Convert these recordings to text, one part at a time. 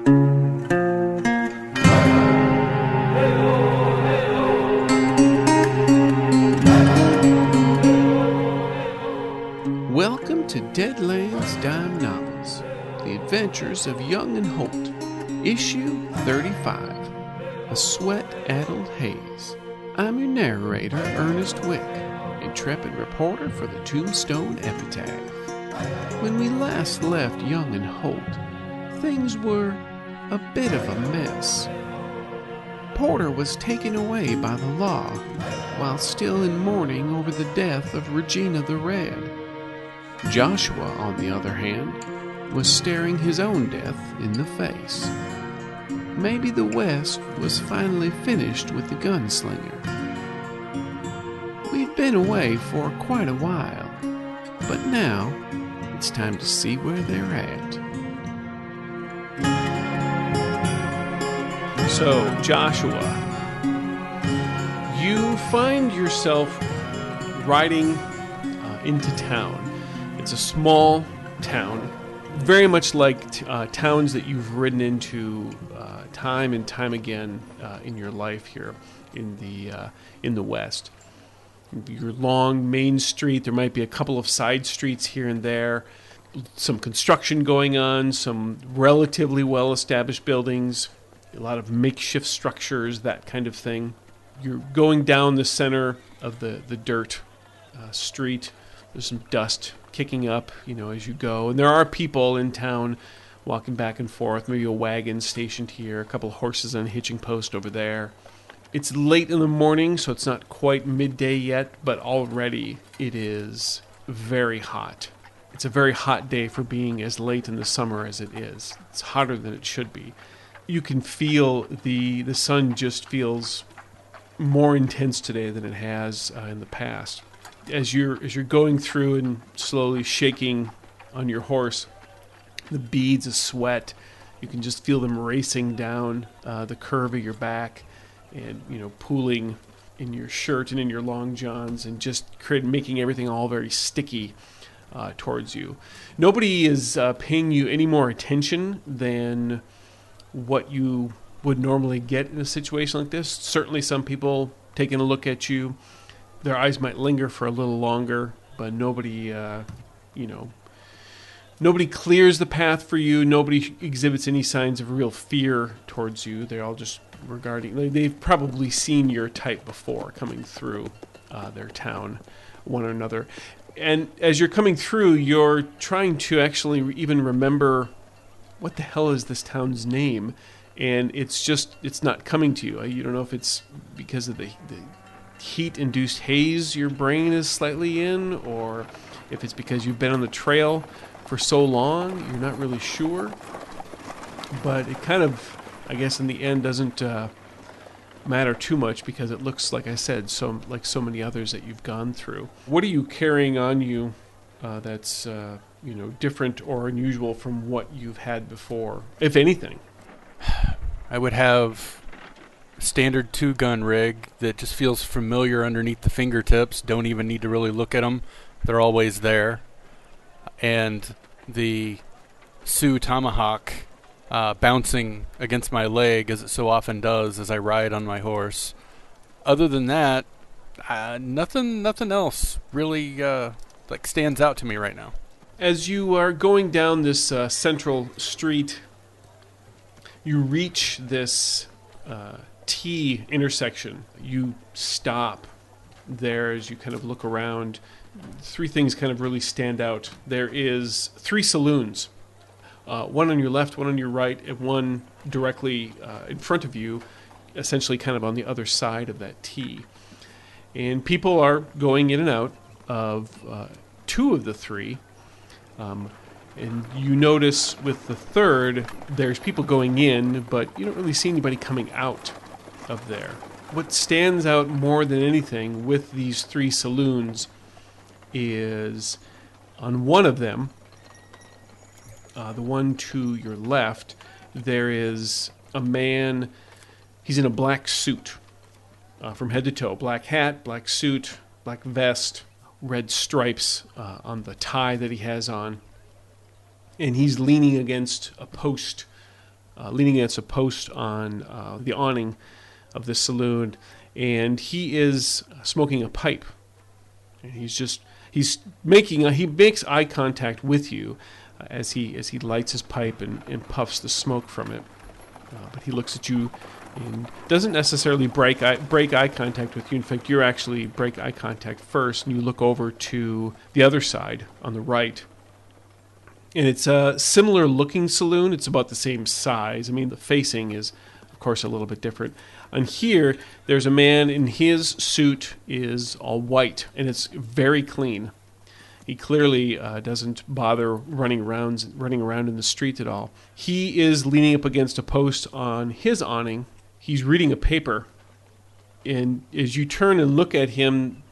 Welcome to Deadlands Dime Novels, The Adventures of Young and Holt, Issue 35, A Sweat-Addled Haze. I'm your narrator, Ernest Wick, intrepid reporter for the Tombstone Epitaph. When we last left Young and Holt, things were a bit of a mess. Porter was taken away by the law, while still in mourning over the death of Regina the Red. Joshua, on the other hand, was staring his own death in the face. Maybe the West was finally finished with the gunslinger. We'd been away for quite a while, but now it's time to see where they're at. So, Joshua, you find yourself riding into town. It's a small town, very much like towns that you've ridden into time and time again in your life here in the West. Your long main street, there might be a couple of side streets here and there, some construction going on, some relatively well-established buildings, a lot of makeshift structures, that kind of thing. You're going down the center of the dirt street. There's some dust kicking up, as you go. And there are people in town walking back and forth, maybe a wagon stationed here, a couple of horses on a hitching post over there. It's late in the morning, so it's not quite midday yet, but already it is very hot. It's a very hot day for being as late in the summer as it is. It's hotter than it should be. You can feel the sun just feels more intense today than it has in the past. As you're going through and slowly shaking on your horse, the beads of sweat, you can just feel them racing down the curve of your back, and pooling in your shirt and in your long johns, and just making everything all very sticky towards you. Nobody is paying you any more attention than what you would normally get in a situation like this. Certainly some people taking a look at you, their eyes might linger for a little longer, but nobody, nobody clears the path for you. Nobody exhibits any signs of real fear towards you. They're all just they've probably seen your type before coming through their town, one or another. And as you're coming through, you're trying to actually even remember what the hell is this town's name, and it's not coming to you. You don't know if it's because of the heat-induced haze your brain is slightly in, or if it's because you've been on the trail for so long, you're not really sure. But it kind of, I guess in the end, doesn't matter too much, because it looks, like I said, like so many others that you've gone through. What are you carrying on you that's different or unusual from what you've had before, if anything? I would have standard 2-gun rig that just feels familiar underneath the fingertips. Don't even need to really look at them. They're always there. And the Sioux tomahawk bouncing against my leg, as it so often does as I ride on my horse. Other than that, nothing else really stands out to me right now. As you are going down this central street, you reach this T intersection. You stop there as you kind of look around. Three things kind of really stand out. There is 3 saloons, one on your left, one on your right, and one directly in front of you, essentially kind of on the other side of that T. And people are going in and out of 2 of the 3. And you notice with the third, there's people going in, but you don't really see anybody coming out of there. What stands out more than anything with these 3 saloons is on one of them, the one to your left, there is a man. He's in a black suit from head to toe. Black hat, black suit, black vest, red stripes on the tie that he has on. And he's leaning against a post leaning against a post on the awning of this saloon, and he is smoking a pipe. And he makes eye contact with you as he lights his pipe and puffs the smoke from it. But he looks at you and doesn't necessarily break eye contact with you. In fact, you actually break eye contact first, and you look over to the other side on the right. And it's a similar looking saloon. It's about the same size. I mean, the facing is, of course, a little bit different. On here, there's a man, and his suit is all white, and it's very clean. He clearly doesn't bother running around in the street at all. He is leaning up against a post on his awning. He's reading a paper, and as you turn and look at him,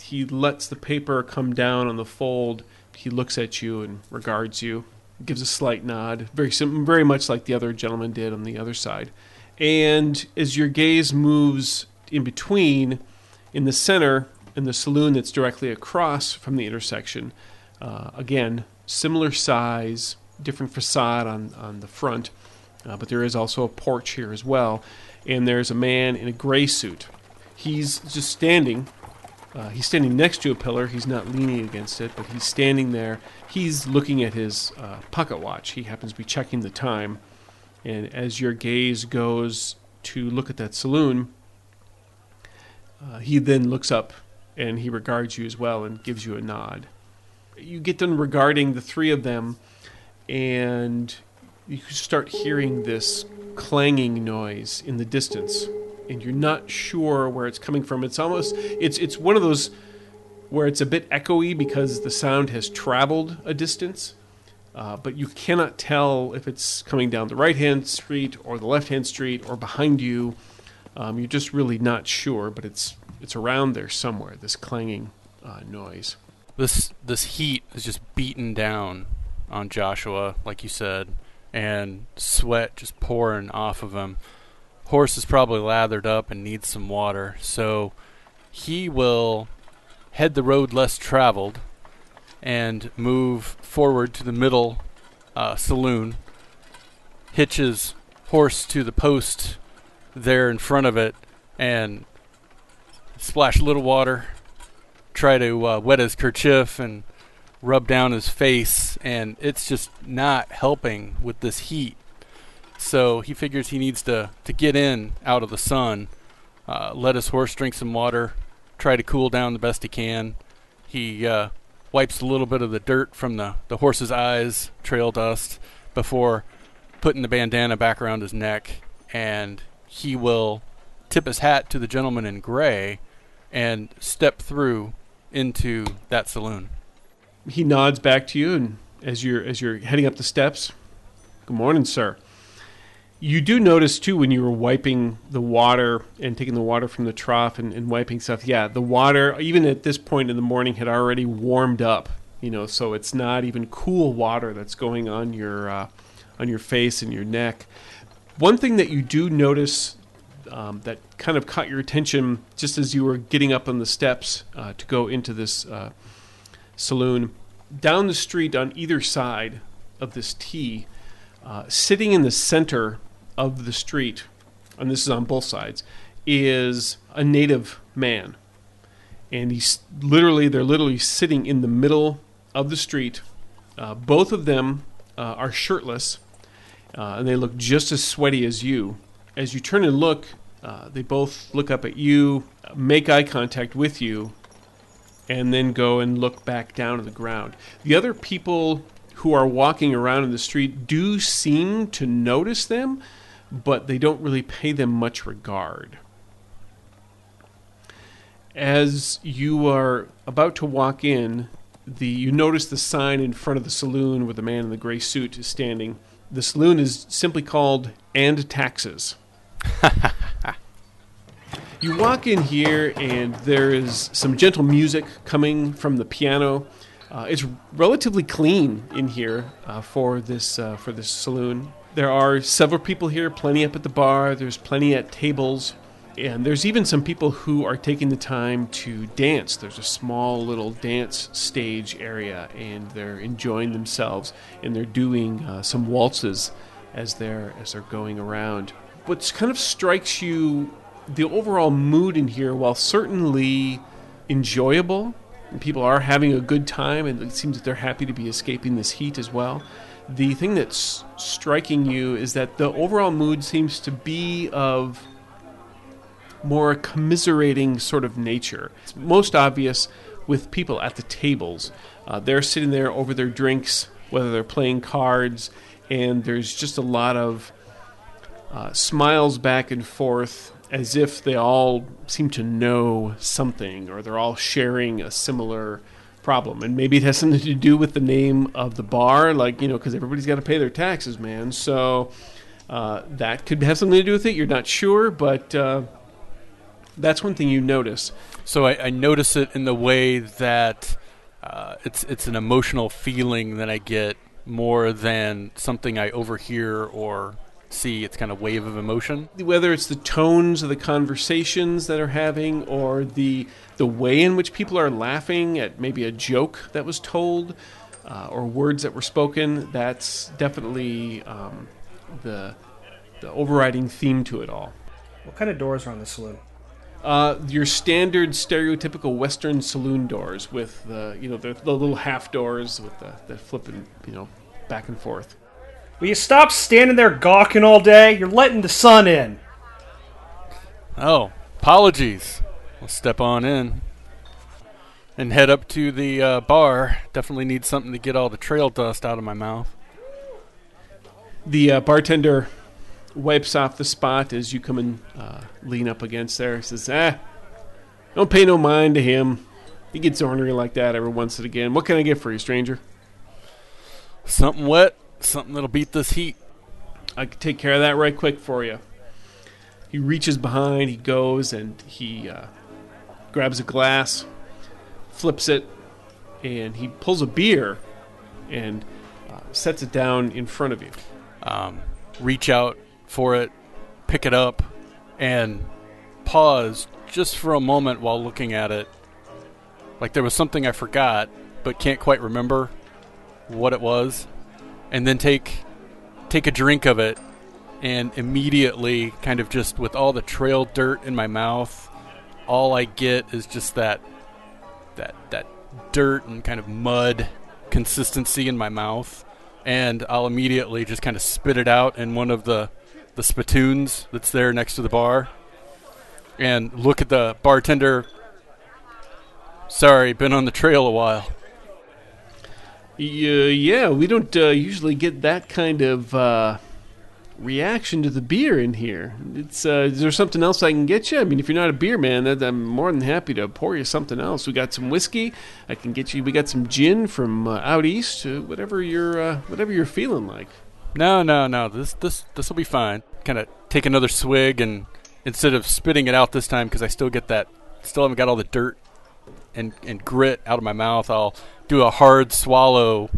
he lets the paper come down on the fold. He looks at you and regards you, gives a slight nod, very much like the other gentleman did on the other side. And as your gaze moves in between, in the center, in the saloon that's directly across from the intersection, again, similar size, different facade on the front, but there is also a porch here as well. And there's a man in a gray suit. He's just standing. He's standing next to a pillar. He's not leaning against it, but he's standing there. He's looking at his pocket watch. He happens to be checking the time. And as your gaze goes to look at that saloon, he then looks up and he regards you as well and gives you a nod. You get done regarding the three of them, and you start hearing this clanging noise in the distance, and you're not sure where it's coming from. It's one of those where it's a bit echoey because the sound has traveled a distance, but you cannot tell if it's coming down the right-hand street or the left-hand street or behind you. You're just really not sure, but it's around there somewhere, this clanging noise. This heat is just beating down on Joshua, like you said, and sweat just pouring off of him. Horse is probably lathered up and needs some water, so he will head the road less traveled and move forward to the middle saloon, hitch his horse to the post there in front of it, and splash a little water, try to wet his kerchief and rub down his face, and it's just not helping with this heat. So he figures he needs to get in out of the sun, let his horse drink some water, try to cool down the best he can. He wipes a little bit of the dirt from the horse's eyes, trail dust, before putting the bandana back around his neck, and he will tip his hat to the gentleman in gray and step through into that saloon. He nods back to you, and as you're heading up the steps, "Good morning, sir." You do notice, too, when you were wiping the water and taking the water from the trough and wiping stuff, the water, even at this point in the morning, had already warmed up, so it's not even cool water that's going on your face and your neck. One thing that you do notice that kind of caught your attention just as you were getting up on the steps to go into this saloon, down the street on either side of this T, sitting in the center of the street, and this is on both sides, is a native man. And they're literally sitting in the middle of the street. Both of them are shirtless, and they look just as sweaty as you. As you turn and look, they both look up at you, make eye contact with you, and then go and look back down at the ground. The other people who are walking around in the street do seem to notice them, but they don't really pay them much regard. As you are about to walk in, you notice the sign in front of the saloon where the man in the gray suit is standing. The saloon is simply called "And Taxes." You walk in here, and there is some gentle music coming from the piano. It's relatively clean in here for this saloon. There are several people here, plenty up at the bar. There's plenty at tables. And there's even some people who are taking the time to dance. There's a small little dance stage area, and they're enjoying themselves, and they're doing some waltzes as they're going around. What kind of strikes you, the overall mood in here, while certainly enjoyable, and people are having a good time, and it seems that they're happy to be escaping this heat as well. The thing that's striking you is that the overall mood seems to be of more commiserating sort of nature. It's most obvious with people at the tables. They're sitting there over their drinks, whether they're playing cards, and there's just a lot of smiles back and forth as if they all seem to know something, or they're all sharing a similar problem. And maybe it has something to do with the name of the bar, because everybody's got to pay their taxes, man. So that could have something to do with it. You're not sure, but that's one thing you notice. So I notice it in the way that it's an emotional feeling that I get more than something I overhear or see. It's kind of wave of emotion. Whether it's the tones of the conversations that are having, or the way in which people are laughing at maybe a joke that was told, or words that were spoken, that's definitely the overriding theme to it all. What kind of doors are on the saloon? Your standard stereotypical Western saloon doors with the little half doors with the flipping back and forth. Will you stop standing there gawking all day? You're letting the sun in. Oh, apologies. We'll step on in and head up to the bar. Definitely need something to get all the trail dust out of my mouth. The bartender wipes off the spot as you come and lean up against there. He says, don't pay no mind to him. He gets ornery like that every once and again. What can I get for you, stranger? Something wet. Something that'll beat this heat. I can take care of that right quick for you. He reaches behind, he goes, and he grabs a glass, flips it, and he pulls a beer and sets it down in front of you. Reach out for it, pick it up, and pause just for a moment while looking at it. Like there was something I forgot, but can't quite remember what it was. And then take a drink of it, and immediately, kind of just with all the trail dirt in my mouth, all I get is just that dirt and kind of mud consistency in my mouth, and I'll immediately just kind of spit it out in one of the spittoons that's there next to the bar, and look at the bartender. Sorry, been on the trail a while. Yeah, we don't usually get that kind of reaction to the beer in here. Is there something else I can get you? I mean, if you're not a beer man, I'm more than happy to pour you something else. We got some whiskey. I can get you. We got some gin from out east. Whatever you're feeling like. No. This will be fine. Kind of take another swig, and instead of spitting it out this time, because I still haven't got all the dirt and grit out of my mouth, I'll do a hard swallow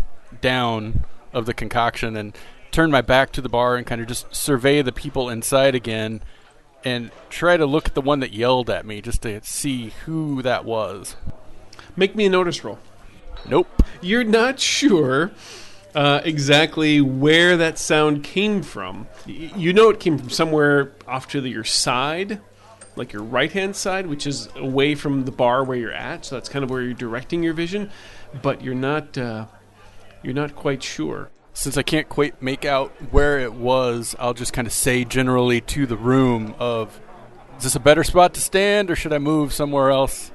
down of the concoction and turn my back to the bar and kind of just survey the people inside again and try to look at the one that yelled at me just to see who that was. Make me a notice roll. Nope. You're not sure exactly where that sound came from. You know it came from somewhere off to your side, like your right-hand side, which is away from the bar where you're at, so that's kind of where you're directing your vision, but you're not quite sure. Since I can't quite make out where it was, I'll just kind of say generally to the room of, is this a better spot to stand, or should I move somewhere else?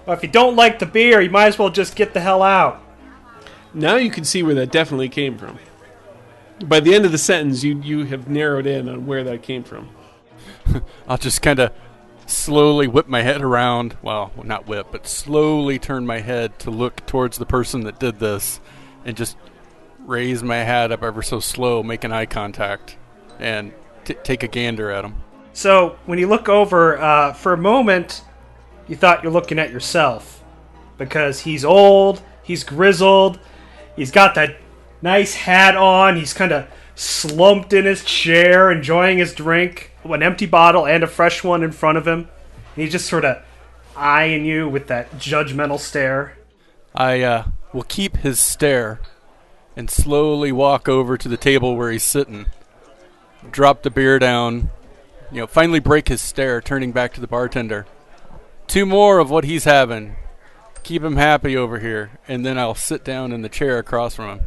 Well, if you don't like the beer, you might as well just get the hell out. Now you can see where that definitely came from. By the end of the sentence, you have narrowed in on where that came from. I'll just kind of slowly whip my head around. Well, not whip, but slowly turn my head to look towards the person that did this and just raise my head up ever so slow, making eye contact, and take a gander at him. So, when you look over, for a moment, you thought you're looking at yourself. Because he's old, he's grizzled, he's got that nice hat on, he's kind of slumped in his chair, enjoying his drink, an empty bottle and a fresh one in front of him. And he's just sort of eyeing you with that judgmental stare. I will keep his stare and slowly walk over to the table where he's sitting, drop the beer down, finally break his stare, turning back to the bartender. 2 more of what he's having. Keep him happy over here, and then I'll sit down in the chair across from him.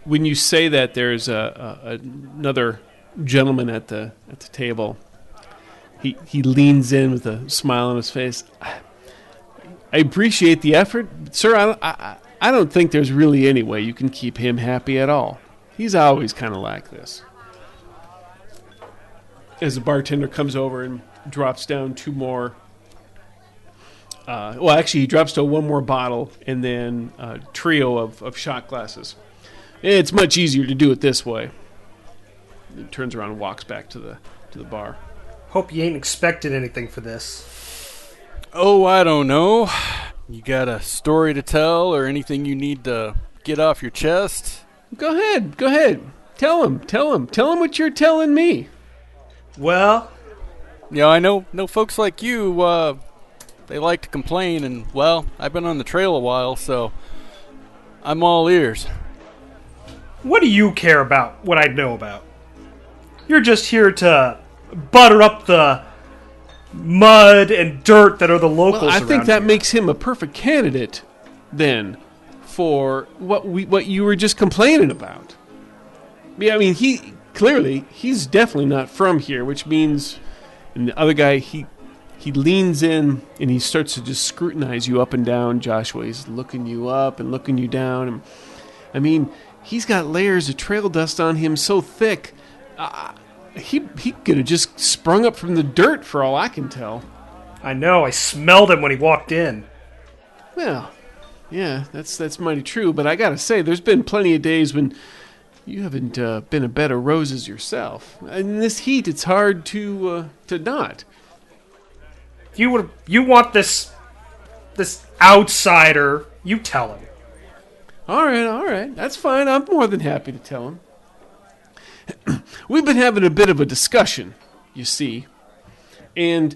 When you say that, there's another gentleman at the table. He leans in with a smile on his face. I appreciate the effort, sir. I don't think there's really any way you can keep him happy at all. He's always kind of like this. As the bartender comes over and drops down 2 more. He drops to 1 more bottle and then a trio of shot glasses. It's much easier to do it this way. He turns around and walks back to the bar. Hope you ain't expected anything for this. Oh, I don't know. You got a story to tell or anything you need to get off your chest? Go ahead. Tell him what you're telling me. Well, I know folks like you, they like to complain, and, well, I've been on the trail a while, so I'm all ears. What do you care about what I know about? You're just here to butter up the mud and dirt that are the locals around I think that here. makes him a perfect candidate, then, for what you were just complaining about. Yeah, I mean, he's definitely not from here, which means, and the other guy, he leans in and he starts to just scrutinize you up and down, Joshua. He's looking you up and looking you down. And, I mean, he's got layers of trail dust on him so thick, he could have just sprung up from the dirt for all I can tell. I know, I smelled him when he walked in. Well, yeah, that's mighty true, but I gotta say, there's been plenty of days when you haven't been a bed of roses yourself. In this heat, it's hard to not. You want this outsider, you tell him. All right, that's fine. I'm more than happy to tell him. We've been having a bit of a discussion, you see, and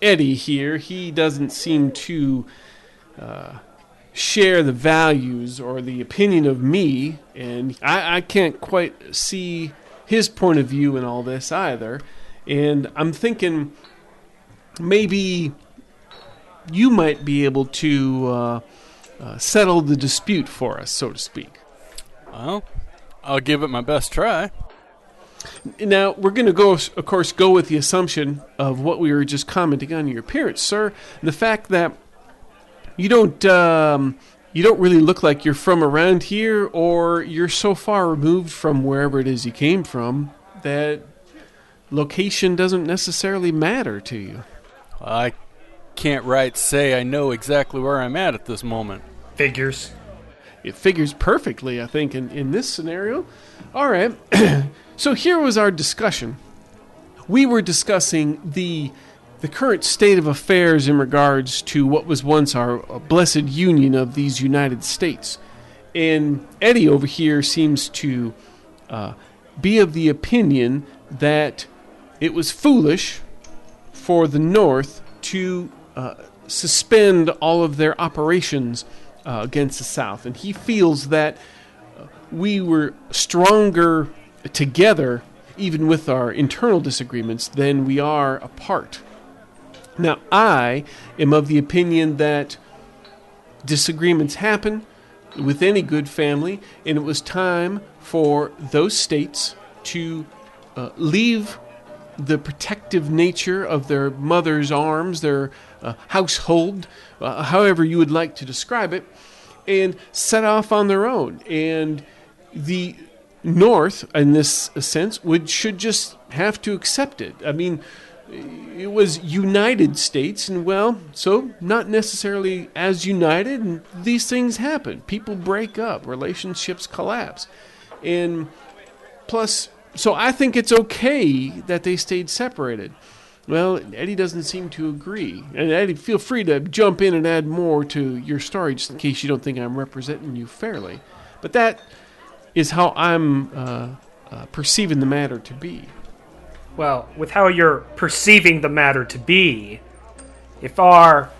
Eddie here, he doesn't seem to share the values or the opinion of me, and I can't quite see his point of view in all this either, and I'm thinking maybe you might be able to settle the dispute for us, so to speak. Well, I'll give it my best try. Now, we're going to of course, go with the assumption of what we were just commenting on your appearance, sir. The fact that you don't really look like you're from around here, or you're so far removed from wherever it is you came from that location doesn't necessarily matter to you. I can't say I know exactly where I'm at this moment. Figures. It figures perfectly, I think, in this scenario. All right. So here was our discussion. We were discussing the current state of affairs in regards to what was once our blessed union of these United States. And Eddie over here seems to be of the opinion that it was foolish for the North to suspend all of their operations against the South. And he feels that we were stronger together, even with our internal disagreements, than we are apart. Now, I am of the opinion that disagreements happen with any good family, and it was time for those states to leave the protective nature of their mother's arms, their household, however you would like to describe it, and set off on their own. And the North, in this sense, should just have to accept it. I mean, it was United States, and so not necessarily as united, and these things happen. People break up, relationships collapse. And plus, so I think it's okay that they stayed separated. Well, Eddie doesn't seem to agree. And Eddie, feel free to jump in and add more to your story, just in case you don't think I'm representing you fairly. But that is how I'm perceiving the matter to be. Well, with how you're perceiving the matter to be, if our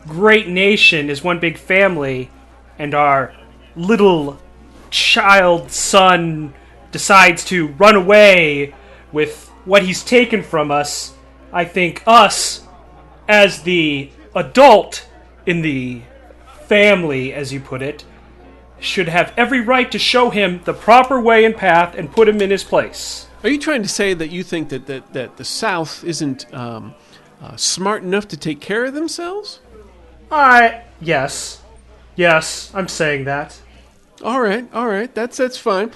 great nation is one big family and our little child son decides to run away with what he's taken from us, I think us, as the adult in the family, as you put it, should have every right to show him the proper way and path and put him in his place. Are you trying to say that you think that the South isn't smart enough to take care of themselves? Yes. Yes, I'm saying that. All right. That's fine.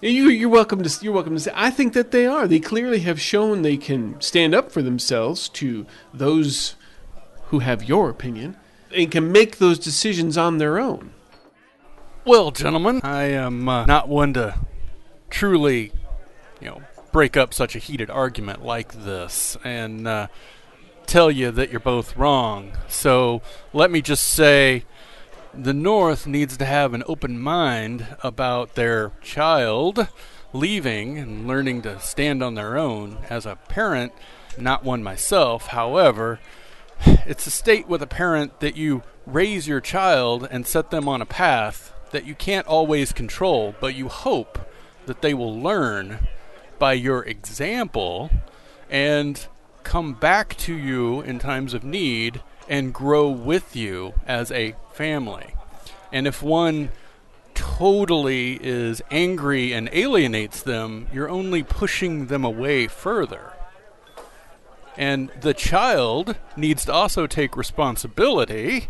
You're welcome to say. I think that they are. They clearly have shown they can stand up for themselves to those who have your opinion and can make those decisions on their own. Well, gentlemen, I am not one to truly, break up such a heated argument like this and tell you that you're both wrong. So let me just say the North needs to have an open mind about their child leaving and learning to stand on their own. As a parent, not one myself, however, it's a state with a parent that you raise your child and set them on a path that you can't always control, but you hope that they will learn by your example and come back to you in times of need and grow with you as a family. And if one totally is angry and alienates them, you're only pushing them away further. And the child needs to also take responsibility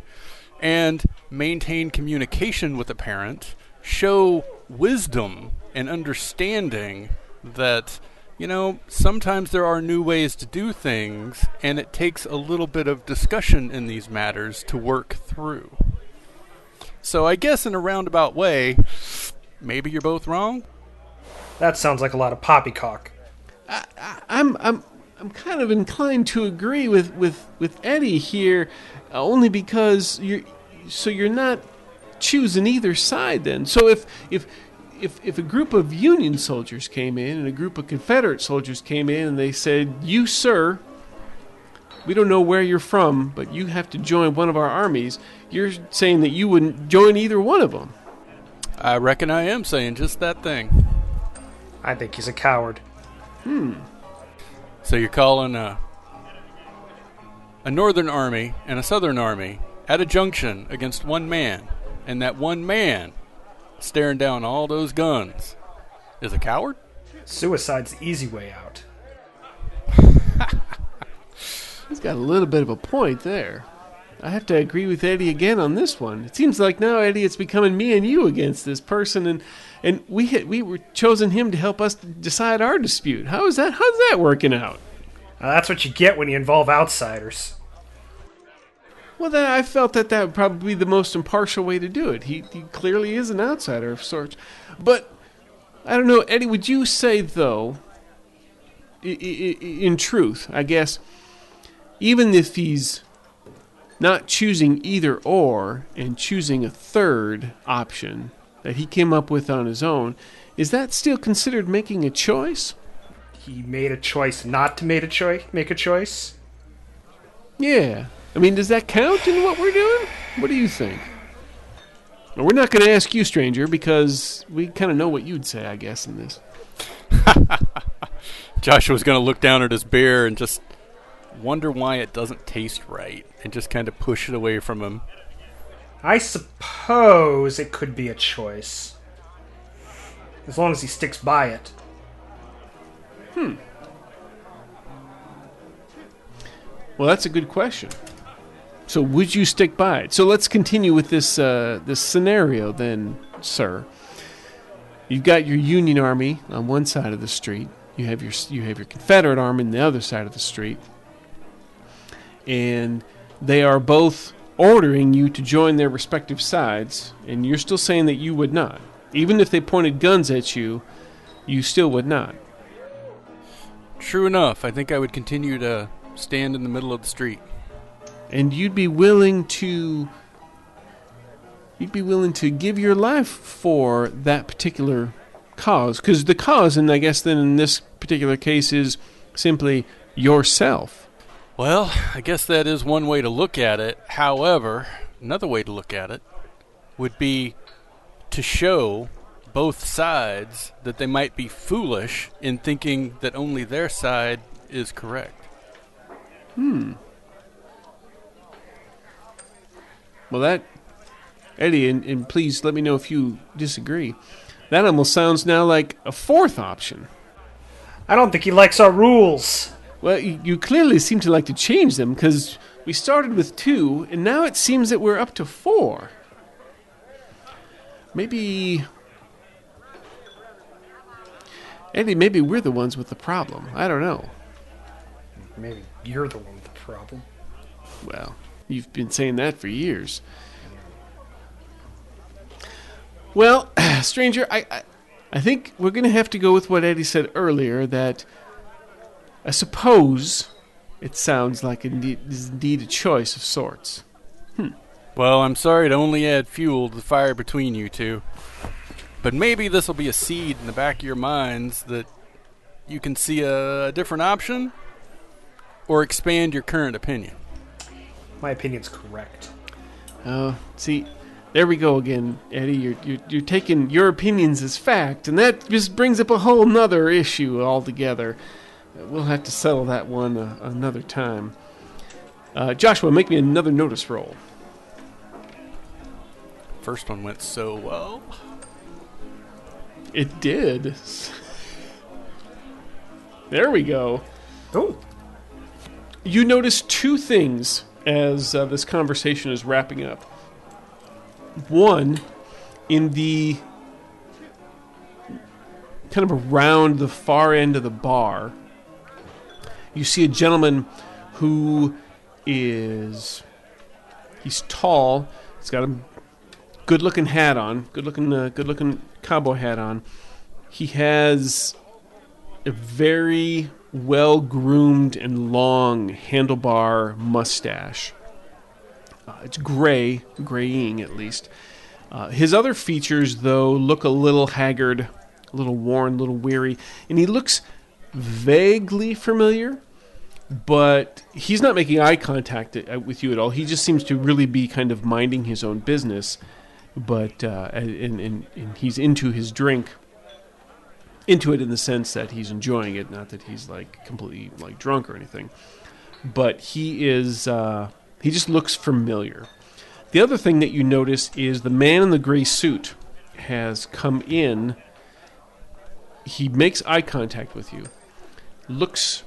and maintain communication with the parent, show wisdom and understanding that, sometimes there are new ways to do things, and it takes a little bit of discussion in these matters to work through. So I guess in a roundabout way, maybe you're both wrong? That sounds like a lot of poppycock. I'm kind of inclined to agree with Eddie here, only because you're not choosing either side then. So if a group of Union soldiers came in and a group of Confederate soldiers came in and they said, "You, sir, we don't know where you're from, but you have to join one of our armies," you're saying that you wouldn't join either one of them. I reckon I am saying just that thing. I think he's a coward. So you're calling a northern army and a southern army at a junction against one man, and that one man staring down all those guns is a coward? Suicide's the easy way out. He's got a little bit of a point there. I have to agree with Eddie again on this one. It seems like now, Eddie, it's becoming me and you against this person, and we were chosen him to help us decide our dispute. How's that working out? That's what you get when you involve outsiders. Well, I felt that would probably be the most impartial way to do it. He clearly is an outsider of sorts. But, I don't know, Eddie, would you say, though, in truth, I guess, even if he's not choosing either or and choosing a third option that he came up with on his own, is that still considered making a choice? He made a choice not to make a choice? Yeah. I mean, does that count in what we're doing? What do you think? Well, we're not going to ask you, stranger, because we kind of know what you'd say, I guess, in this. Joshua's going to look down at his beer and just wonder why it doesn't taste right and just kind of push it away from him. I suppose it could be a choice. As long as he sticks by it. Well, that's a good question. So would you stick by it? So let's continue with this this scenario then, sir. You've got your Union army on one side of the street. You have your Confederate army on the other side of the street. And they are both ordering you to join their respective sides, and you're still saying that you would not. Even if they pointed guns at you, you still would not. True enough. I think I would continue to stand in the middle of the street. And you'd be willing to give your life for that particular cause, because the cause, and I guess then in this particular case, is simply yourself. Well, I guess that is one way to look at it. However, another way to look at it would be to show both sides that they might be foolish in thinking that only their side is correct. Well, that, Eddie, and please let me know if you disagree. That almost sounds now like a fourth option. I don't think he likes our rules. Well, you clearly seem to like to change them, because we started with 2, and now it seems that we're up to 4. Maybe... Eddie, maybe we're the ones with the problem. I don't know. Maybe you're the one with the problem. Well, you've been saying that for years. Well, stranger, I think we're going to have to go with what Eddie said earlier, that I suppose it sounds like it is indeed a choice of sorts. Well, I'm sorry to only add fuel to the fire between you two. But maybe this will be a seed in the back of your minds that you can see a different option or expand your current opinion. My opinion's correct. Oh, see, there we go again, Eddie. You're taking your opinions as fact, and that just brings up a whole nother issue altogether. We'll have to settle that one another time. Joshua, make me another notice roll. First one went so well. It did. There we go. Oh. You notice 2 things as this conversation is wrapping up. One, in the kind of around the far end of the bar, you see a gentleman who he's tall. He's got a good-looking hat on, good-looking cowboy hat on. He has a very well-groomed and long handlebar mustache. It's graying at least. His other features, though, look a little haggard, a little worn, a little weary, and he looks vaguely familiar, but he's not making eye contact with you at all. He just seems to really be kind of minding his own business, but and he's into his drink. Into it in the sense that he's enjoying it, not that he's like completely like drunk or anything. But he is he just looks familiar. The other thing that you notice is the man in the gray suit has come in. He makes eye contact with you. Looks,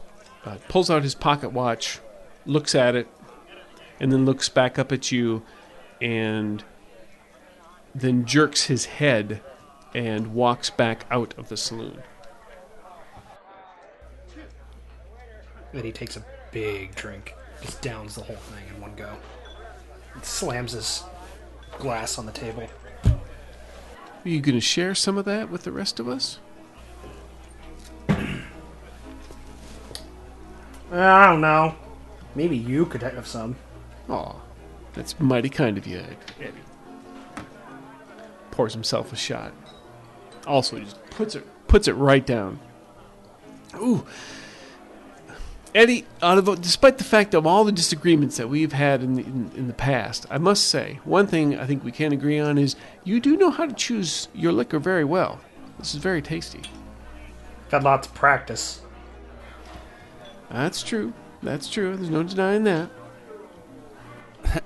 pulls out his pocket watch, looks at it, and then looks back up at you, and then jerks his head and walks back out of the saloon. Then he takes a big drink, just downs the whole thing in one go. And slams his glass on the table. Are you going to share some of that with the rest of us? I don't know. Maybe you could have some. Aw, that's mighty kind of you, Eddie. Pours himself a shot. Also, just puts it right down. Ooh. Eddie, despite the fact of all the disagreements that we've had in the past, I must say, one thing I think we can agree on is you do know how to choose your liquor very well. This is very tasty. Got lots of practice. That's true. There's no denying that.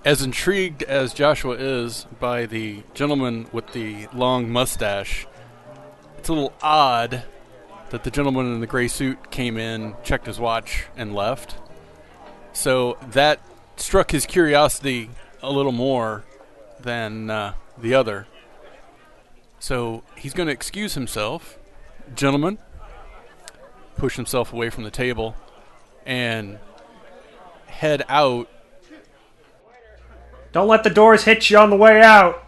As intrigued as Joshua is by the gentleman with the long mustache, it's a little odd that the gentleman in the gray suit came in, checked his watch, and left. So that struck his curiosity a little more than the other. So he's going to excuse himself. Gentleman, push himself away from the table, and head out. Don't let the doors hit you on the way out.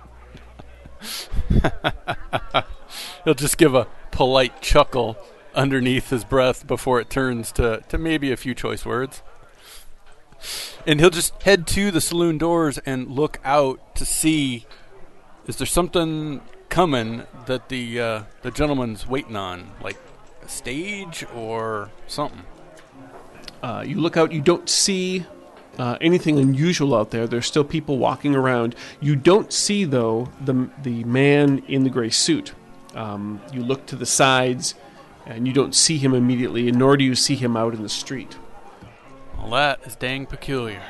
He'll just give a polite chuckle underneath his breath before it turns to maybe a few choice words. And he'll just head to the saloon doors and look out to see, is there something coming that the gentleman's waiting on, like a stage or something? You look out, you don't see anything unusual out there. There's still people walking around. You don't see, though, the man in the gray suit. You look to the sides, and you don't see him immediately, and nor do you see him out in the street. Well, that is dang peculiar.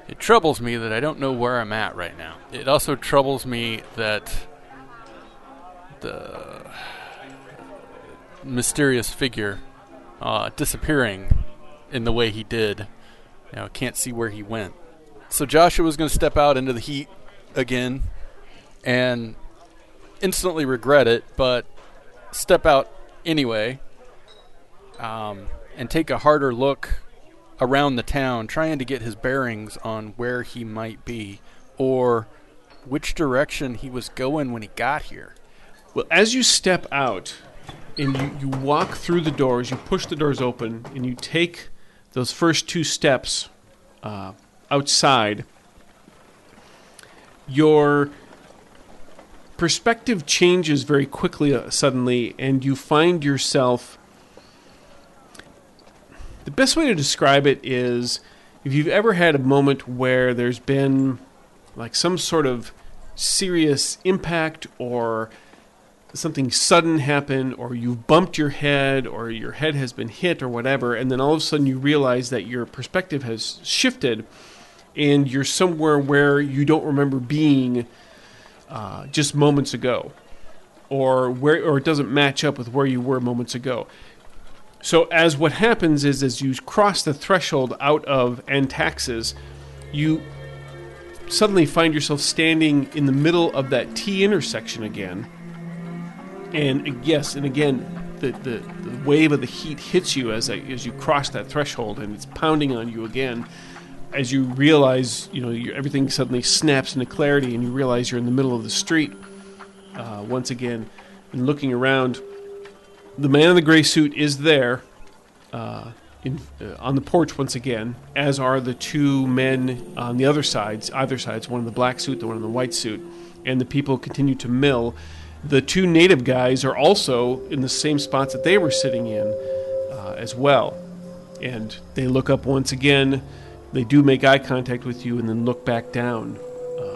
It troubles me that I don't know where I'm at right now. It also troubles me that the mysterious figure disappearing in the way he did, can't see where he went. So Joshua was going to step out into the heat again and instantly regret it, but step out anyway and take a harder look around the town, trying to get his bearings on where he might be or which direction he was going when he got here. Well, as you step out and you walk through the doors, you push the doors open, and you take those first 2 steps outside, your perspective changes very quickly suddenly, and you find yourself... The best way to describe it is if you've ever had a moment where there's been like some sort of serious impact or something sudden happen, or you've bumped your head or your head has been hit or whatever, and then all of a sudden you realize that your perspective has shifted and you're somewhere where you don't remember being just moments ago, or it doesn't match up with where you were moments ago. So as what happens is, as you cross the threshold out of Antaxes, you suddenly find yourself standing in the middle of that T intersection again. And yes, and again, the wave of the heat hits you as you cross that threshold, and it's pounding on you again. As you realize, everything suddenly snaps into clarity, and you realize you're in the middle of the street once again. And looking around, the man in the gray suit is there on the porch once again, as are the 2 men on the either sides, one in the black suit, the one in the white suit, and the people continue to mill. The 2 native guys are also in the same spots that they were sitting in as well. And they look up once again. They do make eye contact with you and then look back down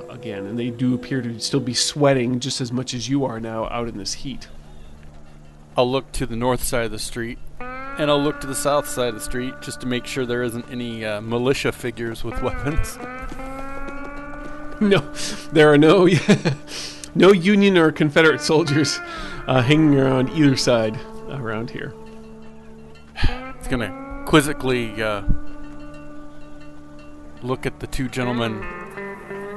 again. And they do appear to still be sweating just as much as you are now out in this heat. I'll look to the north side of the street, and I'll look to the south side of the street just to make sure there isn't any militia figures with weapons. No, there are no no Union or Confederate soldiers hanging around either side around here. It's going to quizzically look at the 2 gentlemen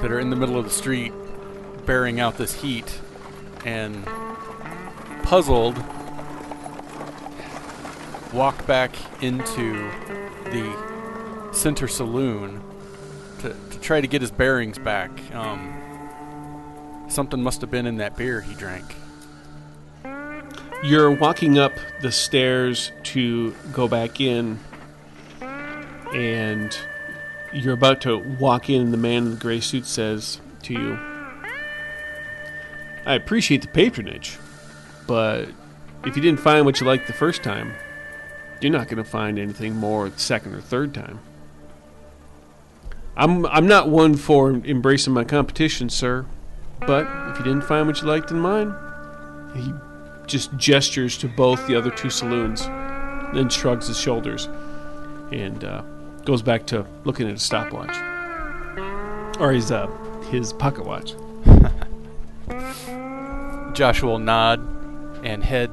that are in the middle of the street bearing out this heat, and puzzled walk back into the center saloon to try to get his bearings back. Something must have been in that beer he drank. You're walking up the stairs to go back in, and you're about to walk in, and the man in the gray suit says to you, "I appreciate the patronage, but if you didn't find what you liked the first time, you're not going to find anything more the second or third time." I'm not one for embracing my competition, sir, but if you didn't find what you liked in mine... He just gestures to both the other 2 saloons, then shrugs his shoulders, and goes back to looking at his stopwatch. Or his pocket watch. Joshua will nod and head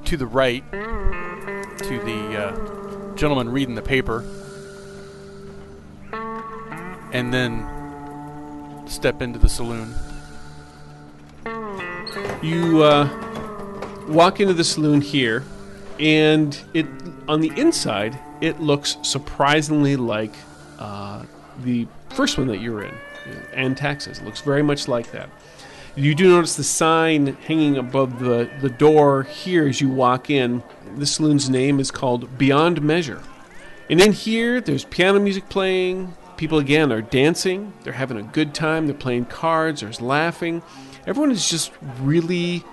to the right to the gentleman reading the paper, and then step into the saloon. You walk into the saloon here, and on the inside, it looks surprisingly like the first one that you were in, Antaxes. It looks very much like that. You do notice the sign hanging above the door here as you walk in. The saloon's name is called Beyond Measure. And in here, there's piano music playing. People, again, are dancing. They're having a good time. They're playing cards. There's laughing. Everyone is just really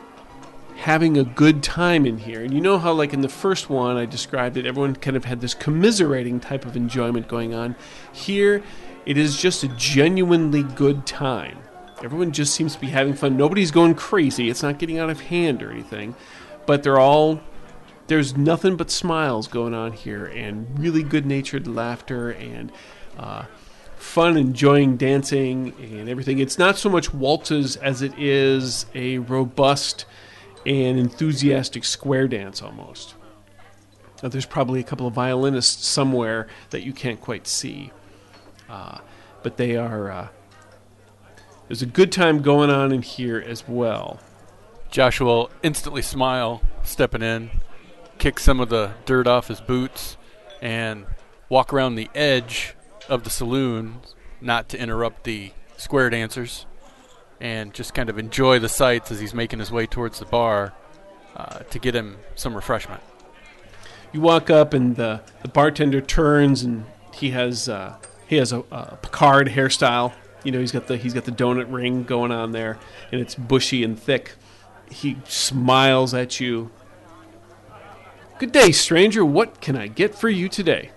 having a good time in here. And you know how, like in the first one, I described it, everyone kind of had this commiserating type of enjoyment going on. Here, it is just a genuinely good time. Everyone just seems to be having fun. Nobody's going crazy. It's not getting out of hand or anything. But there's nothing but smiles going on here, and really good-natured laughter, and fun, enjoying dancing and everything. It's not so much waltzes as it is a robust and enthusiastic square dance almost. There's probably a couple of violinists somewhere that you can't quite see. But they are... there's a good time going on in here as well. Joshua will instantly smile, stepping in, kick some of the dirt off his boots, and walk around the edge of the saloon, not to interrupt the square dancers, and just kind of enjoy the sights as he's making his way towards the bar to get him some refreshment. You walk up, and the bartender turns, and he has a Picard hairstyle. You know, he's got the donut ring going on there, and it's bushy and thick. He smiles at you. Good day, stranger. What can I get for you today?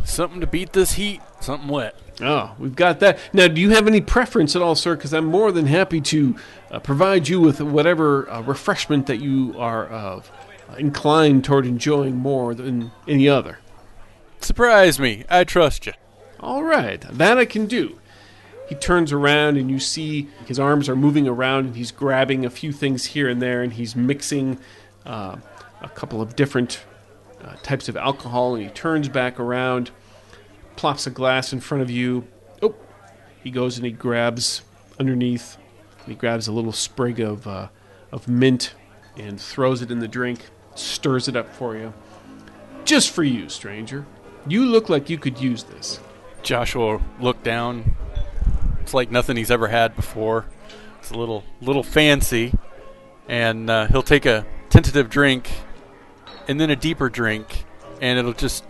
Something to beat this heat. Something wet. Oh, we've got that. Now, do you have any preference at all, sir? Because I'm more than happy to provide you with whatever refreshment that you are inclined toward enjoying more than any other. Surprise me. I trust you. All right. That I can do. He turns around, and you see his arms are moving around, and he's grabbing a few things here and there, and he's mixing a couple of different types of alcohol, and he turns back around, plops a glass in front of you. Oh, he goes and he grabs underneath, and he grabs a little sprig of mint and throws it in the drink, stirs it up for you. Just for you, stranger. You look like you could use this. Joshua looked down. It's like nothing he's ever had before. It's a little fancy, and he'll take a tentative drink, and then a deeper drink, and he'll just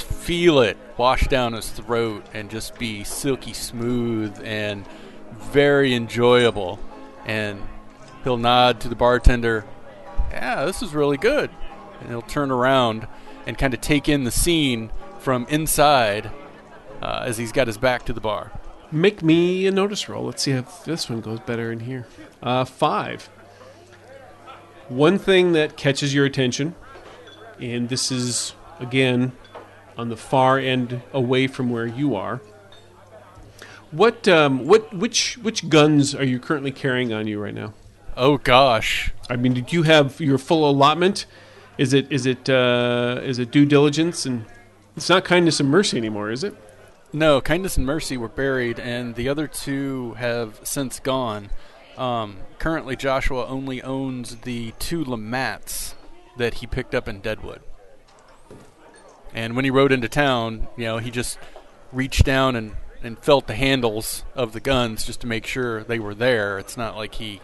feel it wash down his throat and just be silky smooth and very enjoyable. And he'll nod to the bartender, "Yeah, this is really good." And he'll turn around and kind of take in the scene from inside as he's got his back to the bar. Make me a notice roll. Let's see if this one goes better in here. 5. One thing that catches your attention, and this is, again, on the far end away from where you are. Which guns are you currently carrying on you right now? Oh gosh. I mean, did you have your full allotment? Is it due diligence? And it's not kindness and mercy anymore, is it? No, kindness and mercy were buried, and the other two have since gone. Currently, Joshua only owns the 2 Lamats that he picked up in Deadwood. And when he rode into town, he just reached down and felt the handles of the guns just to make sure they were there. It's not like he...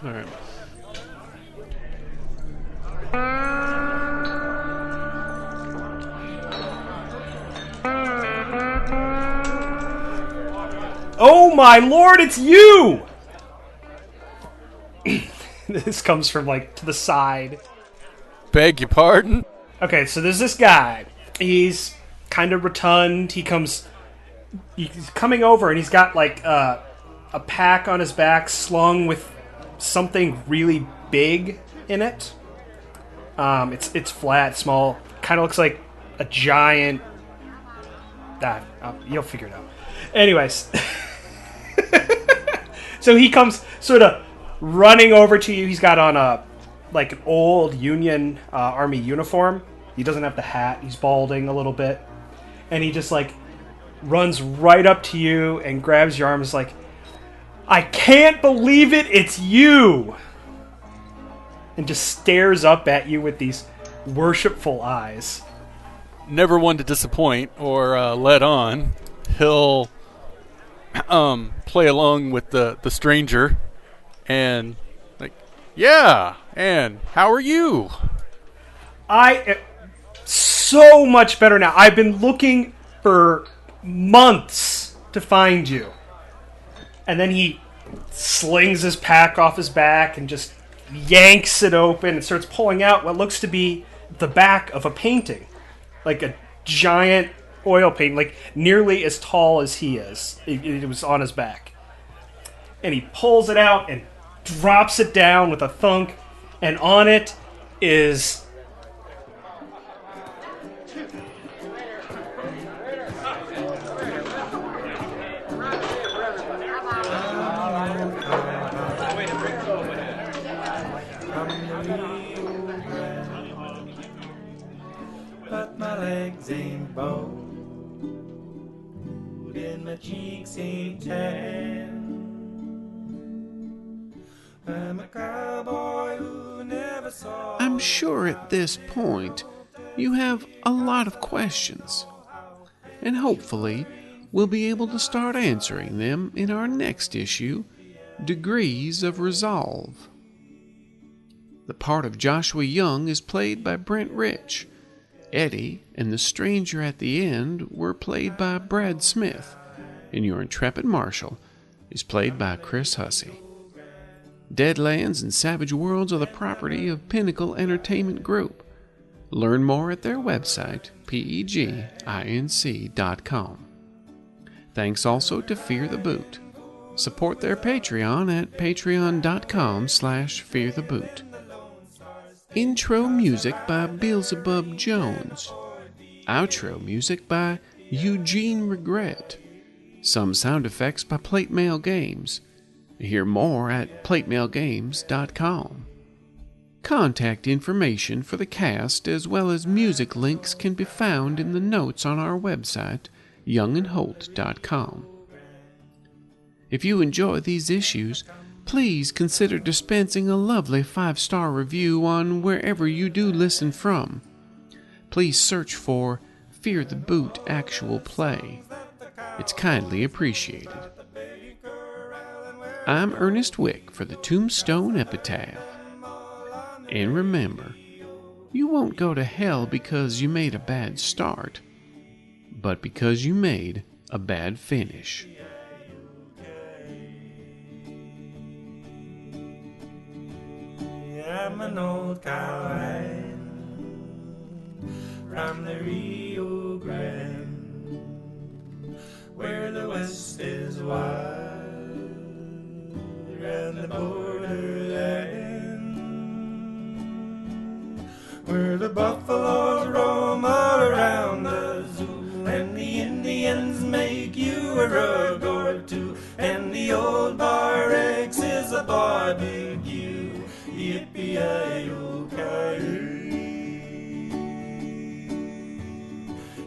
All right. Oh my lord, it's you! This comes from, to the side. Beg your pardon? Okay, so there's this guy. He's kind of rotund. He's coming over, and he's got, a pack on his back slung with something really big in it. It's flat, small. Kind of looks like a giant... you'll figure it out. Anyways... So he comes sort of running over to you. He's got on an old Union Army uniform. He doesn't have the hat. He's balding a little bit. And he just runs right up to you and grabs your arm. Is like, "I can't believe it. It's you." And just stares up at you with these worshipful eyes. Never one to disappoint or let on. He'll play along with the stranger and yeah, and how are you? I am so much better now. I've been looking for months to find you. And then he slings his pack off his back and just yanks it open and starts pulling out what looks to be the back of a painting, like a giant oil painting, like nearly as tall as he is. It was on his back. And he pulls it out and drops it down with a thunk, and on it is but my legs ain't bowed and my cheeks ain't tan. I'm a cowboy who never saw. I'm sure at this point you have a lot of questions, and hopefully we'll be able to start answering them in our next issue, Degrees of Resolve. The part of Joshua Young is played by Brent Rich. Eddie and the stranger at the end were played by Brad Smith, and your intrepid marshal is played by Chris Hussey. Deadlands and Savage Worlds are the property of Pinnacle Entertainment Group. Learn more at their website, peginc.com. Thanks also to Fear the Boot. Support their Patreon at patreon.com/feartheboot. Intro music by Beelzebub Jones. Outro music by Eugene Regret. Some sound effects by Plate Mail Games. Hear more at platemailgames.com. Contact information for the cast as well as music links can be found in the notes on our website, youngandholt.com. If you enjoy these issues, please consider dispensing a lovely 5-star review on wherever you do listen from. Please search for Fear the Boot Actual Play. It's kindly appreciated. I'm Ernest Wick for the Tombstone Epitaph. And remember, you won't go to hell because you made a bad start, but because you made a bad finish. I'm an old cowhide from the Rio Grande, where the west is wild around the borderland, where the buffaloes roam all around the zoo, and the Indians make you a rug or two, and the old bar X is a barbecue. Yippee-yi-yo-ki-yay,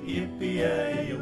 yippee-yi-yo.